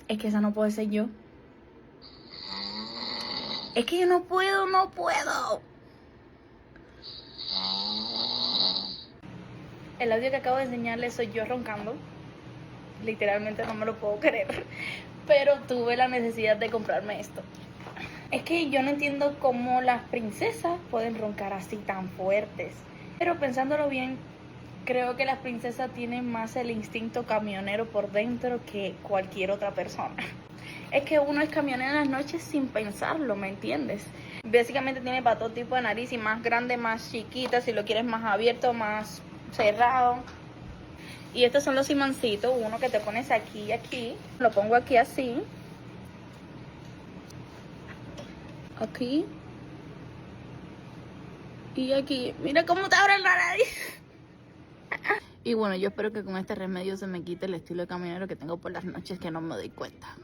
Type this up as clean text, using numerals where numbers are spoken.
Es que esa no puede ser yo. Es que yo no puedo. El audio que acabo de enseñarles soy yo roncando. Literalmente no me lo puedo creer. Pero tuve la necesidad de comprarme esto. Es que yo no entiendo cómo las princesas pueden roncar así tan fuertes. Pero pensándolo bien, creo que las princesas tienen más el instinto camionero por dentro que cualquier otra persona. Es que uno es camionero en las noches sin pensarlo, ¿me entiendes? Básicamente tiene para todo tipo de nariz, y más grande, más chiquita, si lo quieres más abierto, más cerrado. Y estos son los imancitos, uno que te pones aquí y aquí. Lo pongo aquí así. Aquí. Y aquí. Mira cómo te abre la nariz. Y bueno, yo espero que con este remedio se me quite el estilo de camionero que tengo por las noches que no me doy cuenta.